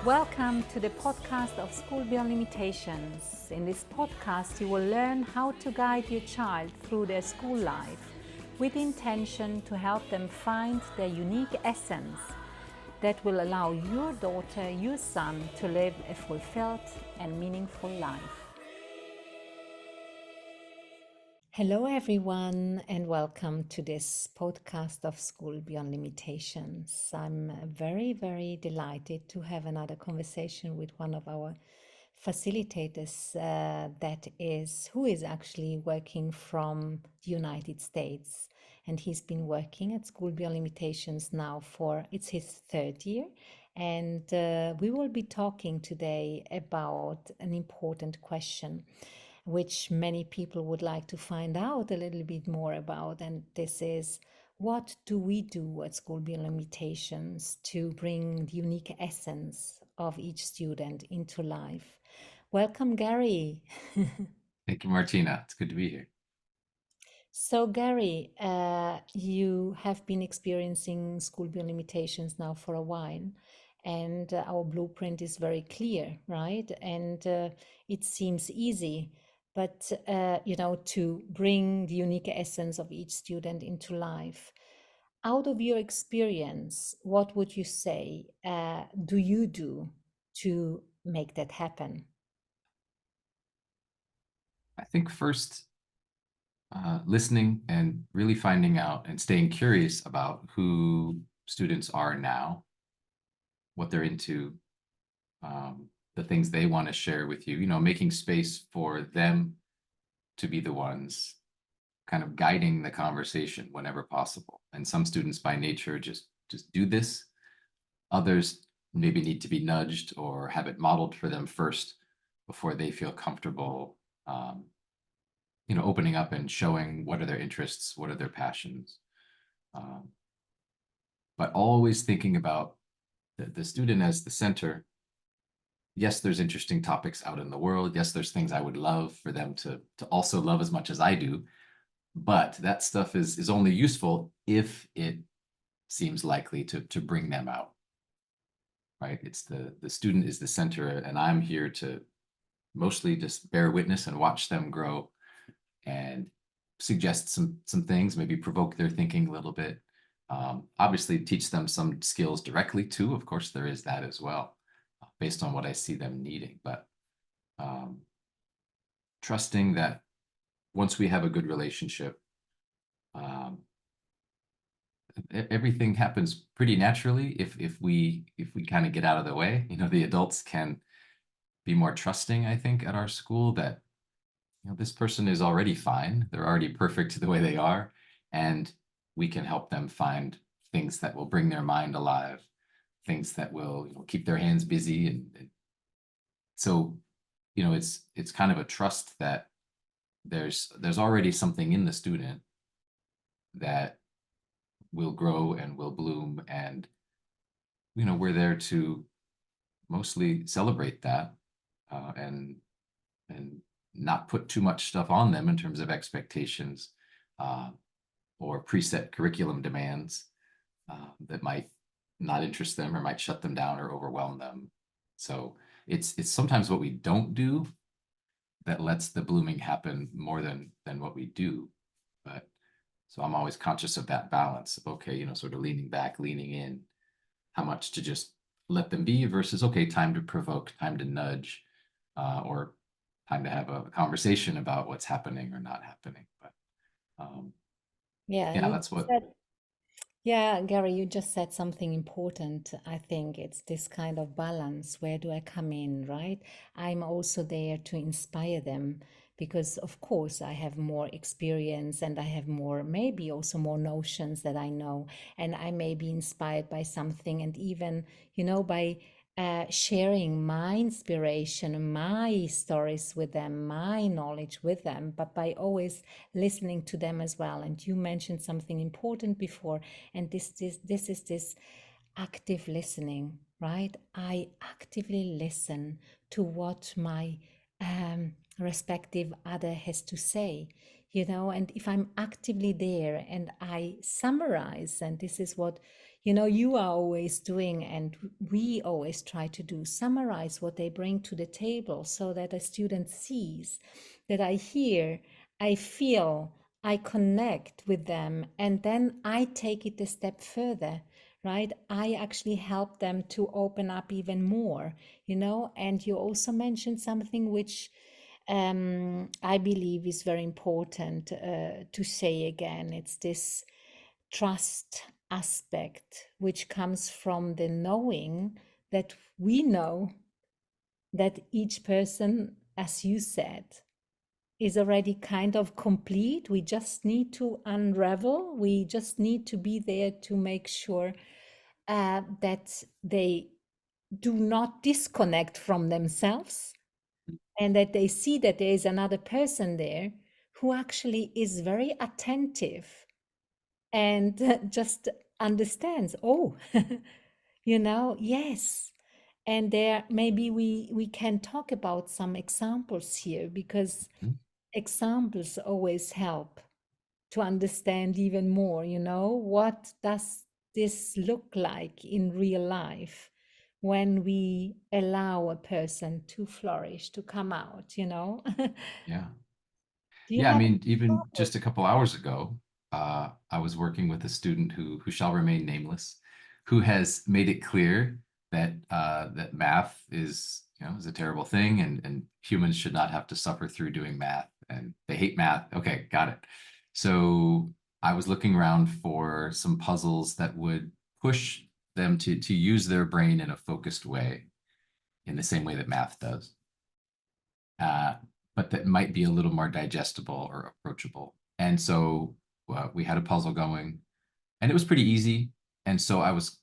Welcome to the podcast of School Beyond Limitations. In this podcast, you will learn how to guide your child through their school life with the intention to help them find their unique essence that will allow your daughter, your son to live a fulfilled and meaningful life. Hello everyone and welcome to this podcast of School Beyond Limitations. I'm very delighted to have another conversation with one of our facilitators who is actually working from the United States, and he's been working at School Beyond Limitations now it's his third year, and we will be talking today about an important question which many people would like to find out a little bit more about. And this is, what do we do at School Beyond Limitations to bring the unique essence of each student into life? Welcome, Gary. Thank you, Martina. It's good to be here. So, Gary, you have been experiencing School Beyond Limitations now for a while, and our blueprint is very clear, right? And it seems easy, but to bring the unique essence of each student into life. Out of your experience, what would you say do you do to make that happen? I think first, listening and really finding out and staying curious about who students are now, what they're into, the things they want to share with you, making space for them to be the ones kind of guiding the conversation whenever possible. And some students by nature just do this. Others maybe need to be nudged or have it modeled for them first before they feel comfortable opening up and showing what are their interests, what are their passions. But always thinking about the student as the center. Yes, there's interesting topics out in the world. Yes, there's things I would love for them to also love as much as I do. But that stuff is only useful if it seems likely to bring them out, right? It's the student is the center, and I'm here to mostly just bear witness and watch them grow and suggest some things, maybe provoke their thinking a little bit. Obviously teach them some skills directly too. Of course, there is that as well, based on what I see them needing. But trusting that once we have a good relationship, everything happens pretty naturally if we kind of get out of the way. The adults can be more trusting, I think, at our school that this person is already fine. They're already perfect the way they are. And we can help them find things that will bring their mind alive, things that will keep their hands busy. And so, it's kind of a trust that there's already something in the student that will grow and will bloom. And, we're there to mostly celebrate that and not put too much stuff on them in terms of expectations or preset curriculum demands that might not interest them or might shut them down or overwhelm them. So it's sometimes what we don't do that lets the blooming happen more than what we do. But so I'm always conscious of that balance of, okay, sort of leaning back, leaning in, how much to just let them be versus, okay, time to provoke, time to nudge, or time to have a conversation about what's happening or not happening. But Yeah, that's what. Yeah, Gary, you just said something important. I think it's this kind of balance. Where do I come in, right? I'm also there to inspire them because, of course, I have more experience and I have maybe also more notions that I know. And I may be inspired by something. And even, by sharing my inspiration, my stories with them, my knowledge with them, but by always listening to them as well. And you mentioned something important before, and this is this active listening, right? I actively listen to what my respective other has to say, you know. And if I'm actively there and I summarize, and this is what, you know, you are always doing and we always try to do, summarize what they bring to the table so that a student sees that I hear, I feel, I connect with them, and then I take it a step further, right? I actually help them to open up even more, you know. And you also mentioned something which I believe is very important to say again. It's this trust aspect, which comes from the knowing that we know that each person, as you said, is already kind of complete. We just need to unravel. We just need to be there to make sure that they do not disconnect from themselves, and that they see that there is another person there who actually is very attentive and just understands, oh, you know, yes. And there maybe we can talk about some examples here, because Mhm. examples always help to understand even more, you know, what does this look like in real life when we allow a person to flourish, to come out, you know. Yeah. Do you Yeah, I have mean, even examples? just a couple hours ago, I was working with a student who shall remain nameless, who has made it clear that that math is, you know, is a terrible thing, and humans should not have to suffer through doing math, and they hate math. Okay, got it. So I was looking around for some puzzles that would push them to use their brain in a focused way, in the same way that math does, uh, but that might be a little more digestible or approachable. And so we had a puzzle going, and it was pretty easy. And so I was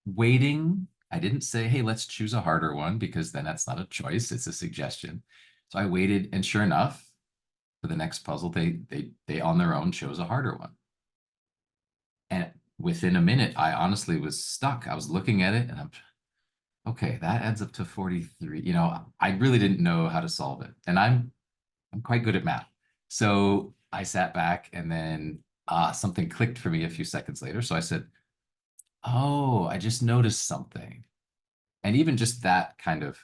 waiting. I didn't say, "Hey, let's choose a harder one," because then that's not a choice; it's a suggestion. So I waited, and sure enough, for the next puzzle, they on their own chose a harder one. And within a minute, I honestly was stuck. I was looking at it, and I'm okay. That adds up to 43. You know, I really didn't know how to solve it, and I'm quite good at math. So I sat back, and then something clicked for me a few seconds later. So I said, "Oh, I just noticed something." And even just that kind of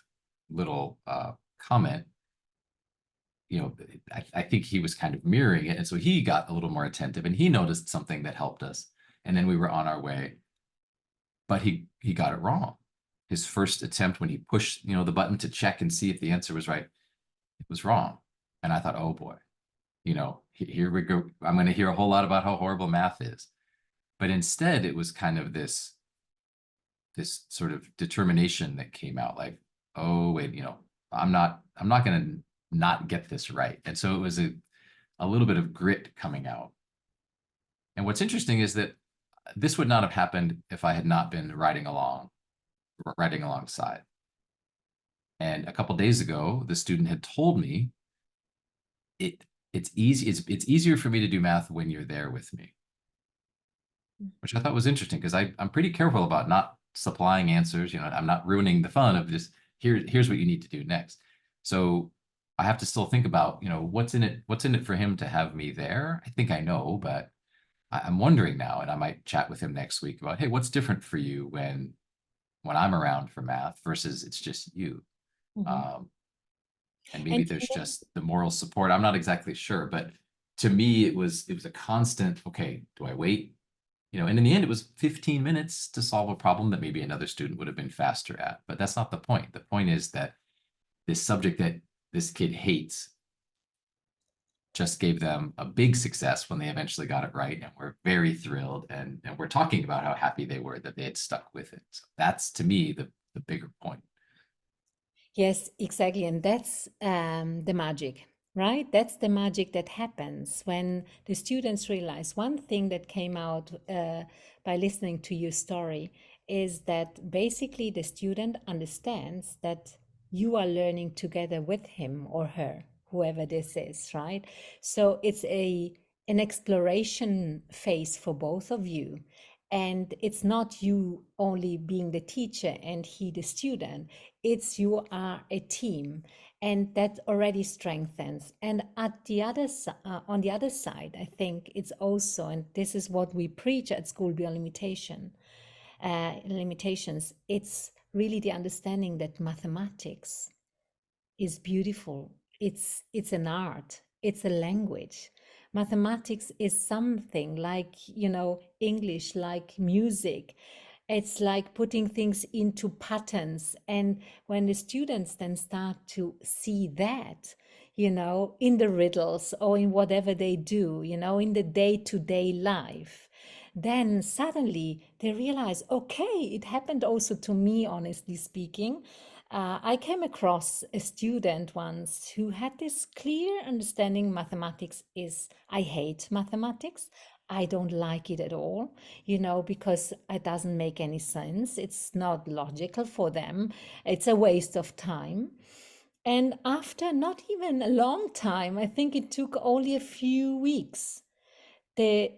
little comment, you know, I think he was kind of mirroring it. And so he got a little more attentive, and he noticed something that helped us. And then we were on our way, but he got it wrong. His first attempt, when he pushed, you know, the button to check and see if the answer was right, it was wrong. And I thought, oh boy, you know, here we go. I'm going to hear a whole lot about how horrible math is. But instead, it was kind of this sort of determination that came out, like, oh wait, you know, I'm not going to not get this right. And so it was a little bit of grit coming out. And what's interesting is that this would not have happened if I had not been riding alongside. And a couple days ago, the student had told me it it's easier for me to do math when you're there with me, which I thought was interesting, because I'm pretty careful about not supplying answers. You know, I'm not ruining the fun of just here's what you need to do next. So I have to still think about, you know, what's in it for him to have me there. I think I know, but I'm wondering now, and I might chat with him next week about, hey, what's different for you when I'm around for math versus it's just you. Mhm. Um, and maybe And there's you know, just the moral support. I'm not exactly sure, but to me, it was a constant. Okay, do I wait? You know, and in the end, it was 15 minutes to solve a problem that maybe another student would have been faster at. But that's not the point. The point is that this subject that this kid hates just gave them a big success when they eventually got it right, and we're very thrilled, and we're talking about how happy they were that they had stuck with it. So that's, to me, the bigger point. yes, exactly. And that's the magic, right? That's the magic that happens when the students realize. One thing that came out by listening to your story is that basically the student understands that you are learning together with him or her, whoever this is, right? So it's an exploration phase for both of you. And it's not you only being the teacher and he the student, it's you are a team. and that already strengthens. And at the other on the other side, I think it's also, and this is what we preach at School Beyond Limitations, it's really the understanding that mathematics is beautiful. It's an art. It's a language. Mathematics is something like, English, like music. It's like putting things into patterns. And when the students then start to see that, in the riddles or in whatever they do, in the day-to-day life, then suddenly they realize, okay, it happened also to me, honestly speaking. I came across a student once who had this clear understanding mathematics is, I hate mathematics. I don't like it at all, because it doesn't make any sense. It's not logical for them. It's a waste of time. And after not even a long time, I think it took only a few weeks, the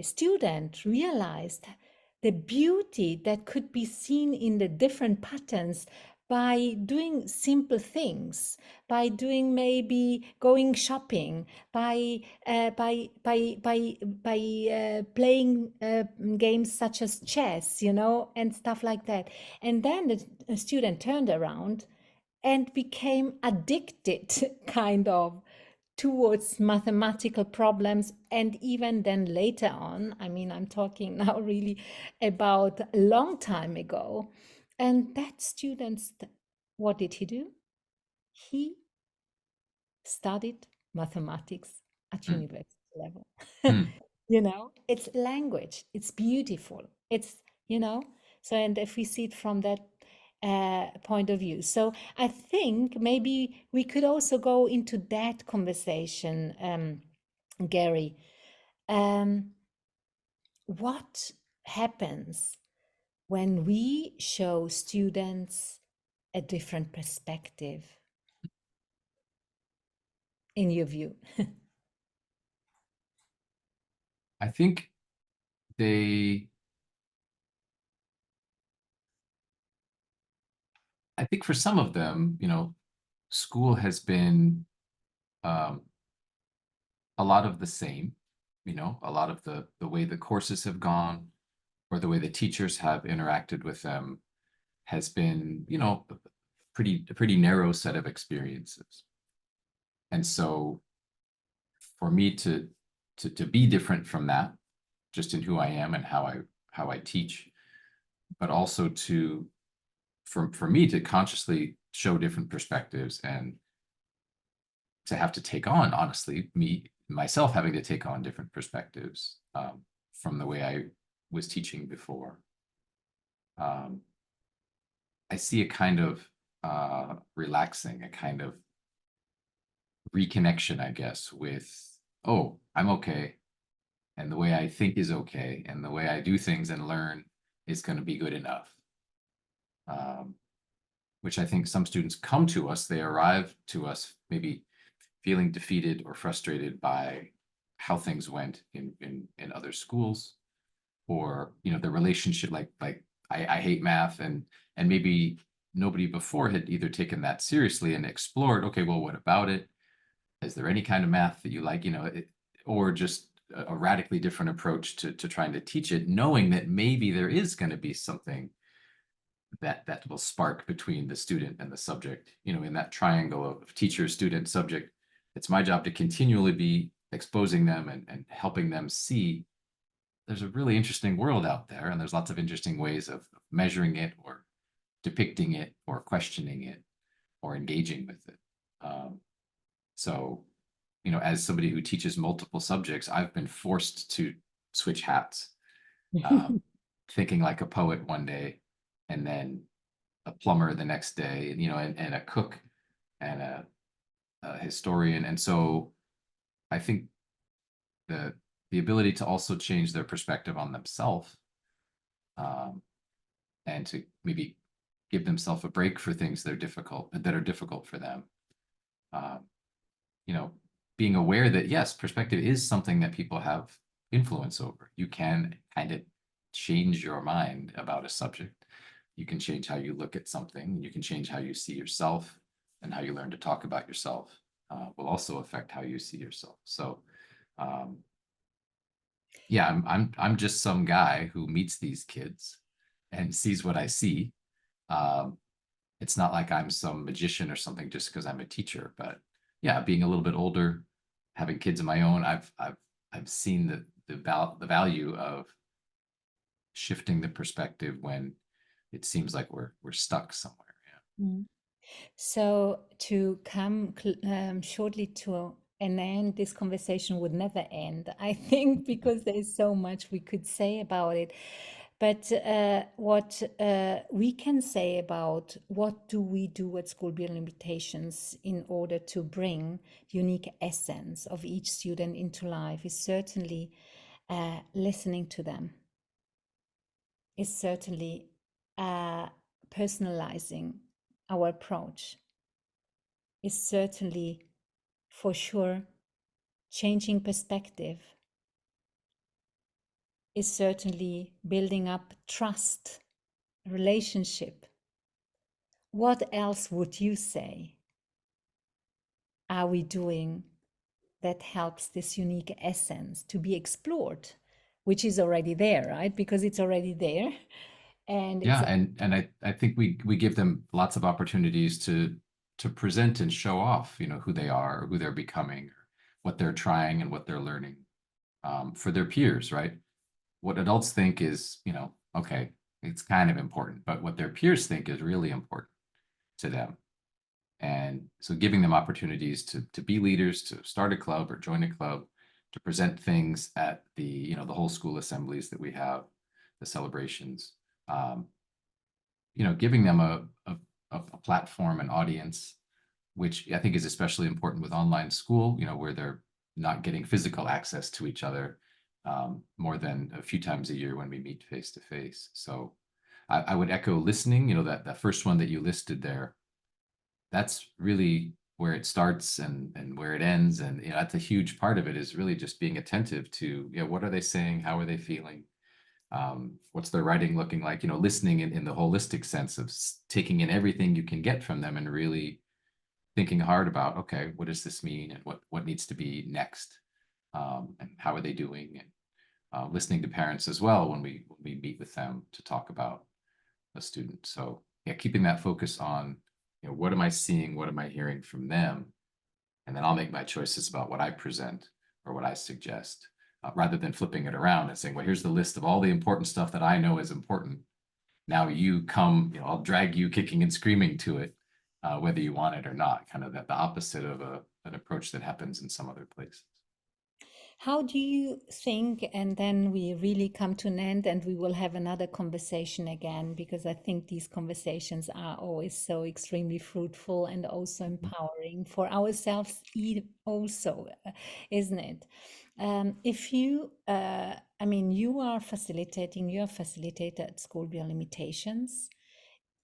student realized the beauty that could be seen in the different patterns by doing simple things, by doing maybe going shopping, by playing games such as chess, and stuff like that. And then the student turned around and became addicted, kind of, towards mathematical problems. And even then later on, I mean, I'm talking now really about a long time ago. And that student, what did he do? He studied mathematics at Mm. university level. Mm. It's language, it's beautiful. It's, you know, so, and if we see it from that point of view. So I think maybe we could also go into that conversation, Gary. Um, what happens when we show students a different perspective, in your view? I think they, I think for some of them, school has been um, a lot of the same, a lot of the way the courses have gone or the way the teachers have interacted with them has been, a pretty narrow set of experiences. And so for me to be different from that, just in who I am and how I teach, but also to for me to consciously show different perspectives and to have to take on, honestly, myself having to take on different perspectives from the way I was teaching before. Um, I see a kind of relaxing, a kind of reconnection, I guess, with, oh, I'm okay. And the way I think is okay. And the way I do things and learn is going to be good enough. Um, which I think some students come to us, they arrive to us maybe feeling defeated or frustrated by how things went in other schools, or the relationship, like I hate math, and maybe nobody before had either taken that seriously and explored, okay, well, what about it? Is there any kind of math that you like, or just a radically different approach to trying to teach it, knowing that maybe there is going to be something that will spark between the student and the subject, in that triangle of teacher, student, subject. It's my job to continually be exposing them and helping them see there's a really interesting world out there, and there's lots of interesting ways of measuring it or depicting it or questioning it or engaging with it. So, as somebody who teaches multiple subjects, I've been forced to switch hats, um, thinking like a poet one day, and then a plumber the next day, and a cook and a historian. And so I think the the ability to also change their perspective on themselves, um, and to maybe give themselves a break for things that are difficult for them. Um, you know, being aware that yes, perspective is something that people have influence over. You can kind of change your mind about a subject. You can change how you look at something. You can change how you see yourself. and how you learn to talk about yourself will also affect how you see yourself. So um, yeah, I'm just some guy who meets these kids and sees what I see. Um, it's not like I'm some magician or something just because I'm a teacher, but yeah, being a little bit older, having kids of my own, I've seen the value of shifting the perspective when it seems like we're stuck somewhere. Mm. So to come shortly to an end, this conversation would never end, I think, because there's so much we could say about it. But what we can say about what do we do at School Beyond Limitations in order to bring the unique essence of each student into life is certainly listening to them, is certainly uh, personalizing our approach, is certainly for sure changing perspective, is certainly building up trust, relationship. What else would you say are we doing that helps this unique essence to be explored, which is already there, right? Because it's already there. And it's Yeah, and I think we give them lots of opportunities to present and show off, who they are, or who they're becoming, or what they're trying and what they're learning for their peers, right? What adults think is, okay, it's kind of important, but what their peers think is really important to them. And so giving them opportunities to be leaders, to start a club or join a club, to present things at the whole school assemblies that we have, the celebrations. Giving them a platform, an audience, which I think is especially important with online school, where they're not getting physical access to each other more than a few times a year when we meet face to face. So I would echo listening, that first one that you listed there, that's really where it starts and where it ends. And that's a huge part of it, is really just being attentive to, what are they saying? How are they feeling? What's their writing looking like? Listening in the holistic sense of taking in everything you can get from them and really thinking hard about, okay, what does this mean, and what needs to be next, and how are they doing, and listening to parents as well when we meet with them to talk about a student. So yeah, keeping that focus on, what am I seeing, what am I hearing from them, and then I'll make my choices about what I present or what I suggest, rather than flipping it around and saying, well, here's the list of all the important stuff that I know is important. Now you come, I'll drag you kicking and screaming to it, whether you want it or not, kind of the opposite of an approach that happens in some other places. how do you think, and then we really come to an end and we will have another conversation again, because I think these conversations are always so extremely fruitful and also empowering for ourselves, also, isn't it? If you, I mean, you are facilitating, you're a facilitator at School Beyond Limitations.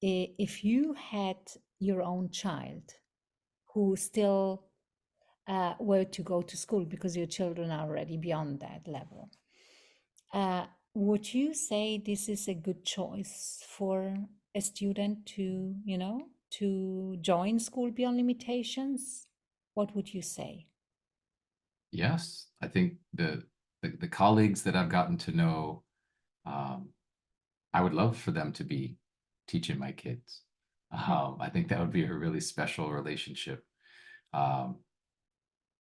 If you had your own child who still were to go to school because your children are already beyond that level. Would you say this is a good choice for a student to, to join School Beyond Limitations? What would you say? Yes, I think the colleagues that I've gotten to know, um, I would love for them to be teaching my kids. I think that would be a really special relationship. Um,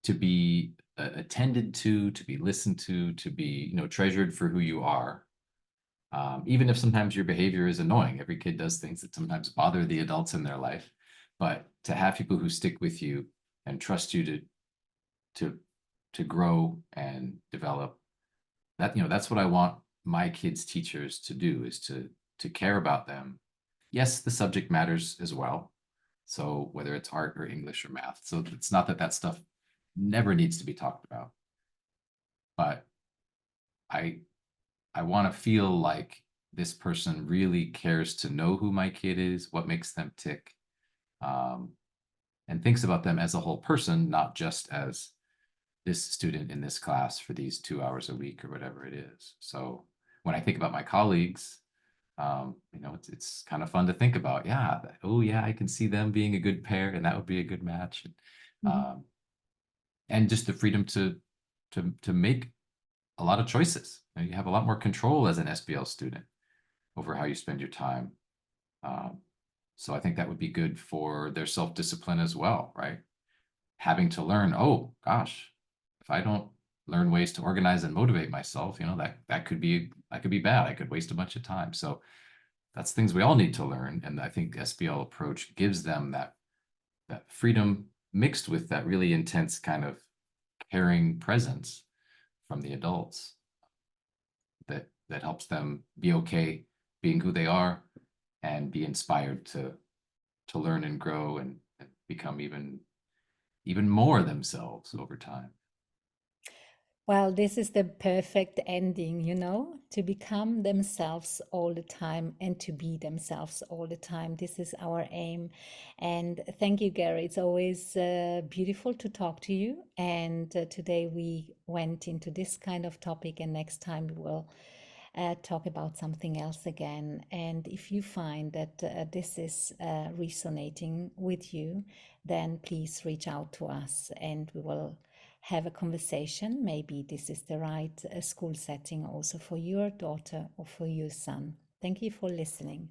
to be attended to be listened to be, treasured for who you are. Even if sometimes your behavior is annoying, every kid does things that sometimes bother the adults in their life, but to have people who stick with you and trust you to to grow and develop, that's what I want my kids' teachers to do, is to care about them. Yes, the subject matters as well. So whether it's art or English or math, so it's not that stuff never needs to be talked about, but I I want to feel like this person really cares to know who my kid is, what makes them tick, um, and thinks about them as a whole person, not just as this student in this class for these 2 hours a week or whatever it is. So when I think about my colleagues, It's kind of fun to think about. Yeah, oh yeah, I can see them being a good pair, and that would be a good match. Mhm. And just the freedom to make a lot of choices. You have a lot more control as an SBL student over how you spend your time. Um, so I think that would be good for their self-discipline as well, right? Having to learn, oh gosh, if I don't learn ways to organize and motivate myself, that could be bad. I could waste a bunch of time. So that's things we all need to learn. And I think SBL approach gives them that freedom mixed with that really intense kind of caring presence from the adults that helps them be okay being who they are and be inspired to learn and grow and become even more themselves over time. Well, this is the perfect ending, to become themselves all the time and to be themselves all the time. This is our aim. And thank you, Gary. It's always beautiful to talk to you. And today we went into this kind of topic, and next time we will talk about something else again. And if you find that this is resonating with you, then please reach out to us and we will have a conversation. Maybe this is the right school setting also for your daughter or for your son. Thank you for listening.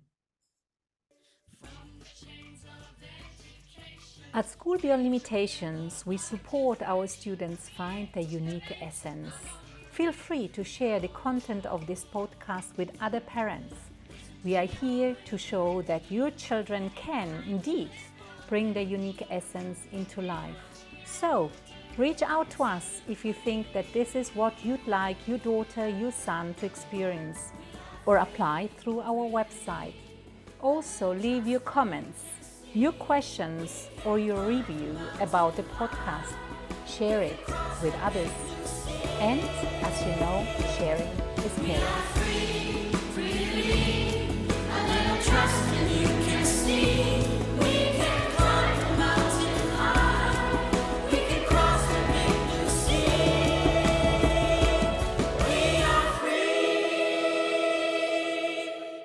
At School Beyond Limitations, we support our students find their unique essence. Feel free to share the content of this podcast with other parents. We are here to show that your children can indeed bring their unique essence into life. So, reach out to us if you think that this is what you'd like your daughter, your son to experience, or apply through our website. Also, leave your comments, your questions, or your review about the podcast. Share it with others. And as you know, sharing is caring.